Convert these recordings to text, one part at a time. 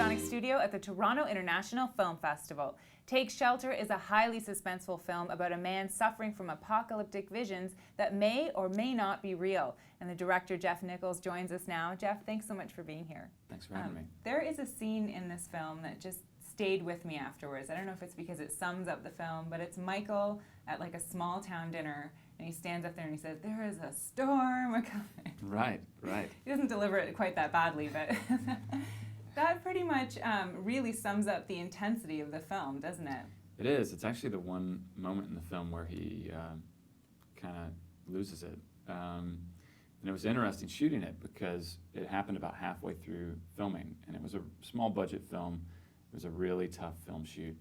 Panasonic studio at the Toronto International Film Festival. Take Shelter is a highly suspenseful film about a man suffering from apocalyptic visions that may or may not be real. And the director, Jeff Nichols, joins us now. Jeff, thanks so much for being here. Thanks for having me. There is a scene in this film that just stayed with me afterwards. I don't know if it's because it sums up the film, but it's Michael at like a small town dinner, and he stands up there and he says, "There is a storm coming." Right. He doesn't deliver it quite that badly, but that pretty much really sums up the intensity of the film, doesn't it? It is. It's actually the one moment in the film where he kind of loses it. And it was interesting shooting it because it happened about halfway through filming, and it was a small budget film. It was a really tough film shoot.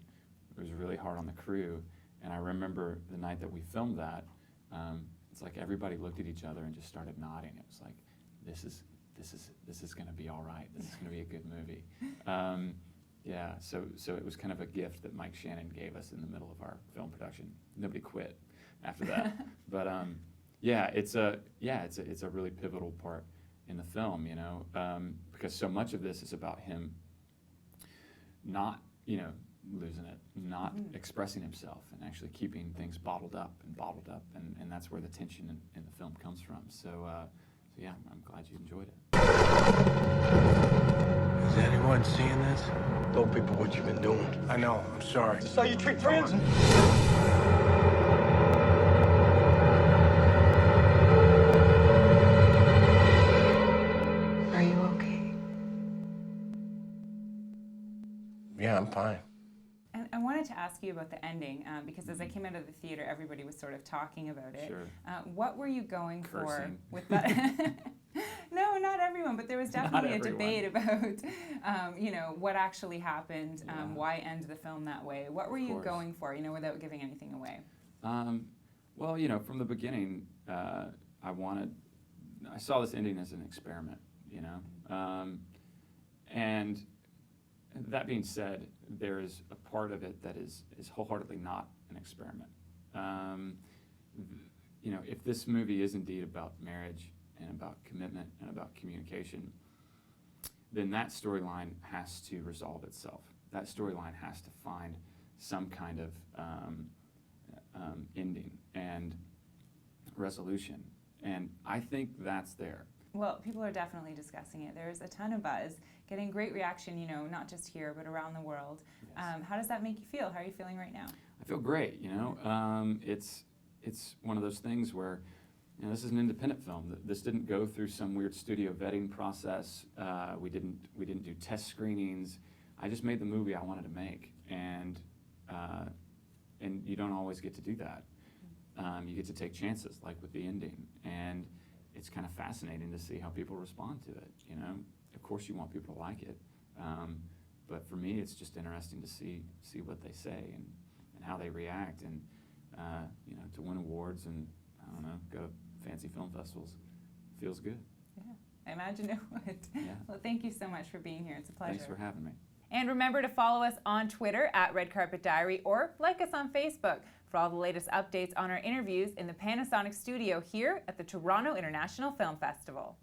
It was really hard on the crew. And I remember the night that we filmed that, it's like everybody looked at each other and just started nodding. It was like, this is going to be all right. This is going to be a good movie. Yeah, so it was kind of a gift that Mike Shannon gave us in the middle of our film production. Nobody quit after that. But yeah, it's a really pivotal part in the film, you know, because so much of this is about him not, losing it, not expressing himself, and actually keeping things bottled up, and that's where the tension in the film comes from. So yeah, I'm glad you enjoyed it. Is anyone seeing this? Told people what you've been doing. I know, I'm sorry. This is how you treat friends? Are you okay? Yeah, I'm fine. And I wanted to ask you about the ending, because as I came out of the theater, everybody was sort of talking about it. Sure. What were you going for Cursing. with that? No, not everyone, but there was definitely a debate about, what actually happened, why end the film that way. What were you going for, without giving anything away? Well, from the beginning, I saw this ending as an experiment, and that being said, there is a part of it that is wholeheartedly not an experiment. If this movie is indeed about marriage and about commitment and about communication, then that storyline has to resolve itself. That storyline has to find some kind of ending and resolution, and I think that's there. Well, people are definitely discussing it. There's a ton of buzz, getting great reaction, not just here, but around the world. Yes. How does that make you feel? How are you feeling right now? I feel great, It's one of those things where, this is an independent film. This didn't go through some weird studio vetting process. We didn't do test screenings. I just made the movie I wanted to make, and you don't always get to do that. You get to take chances, like with the ending, and it's kind of fascinating to see how people respond to it. Of course you want people to like it, but for me it's just interesting to see what they say and how they react, and to win awards and go to fancy film festivals feels good. Yeah, I imagine it would. Yeah. Well, thank you so much for being here. It's a pleasure. Thanks for having me. And remember to follow us on Twitter at Red Carpet Diary, or like us on Facebook for all the latest updates on our interviews in the Panasonic studio here at the Toronto International Film Festival.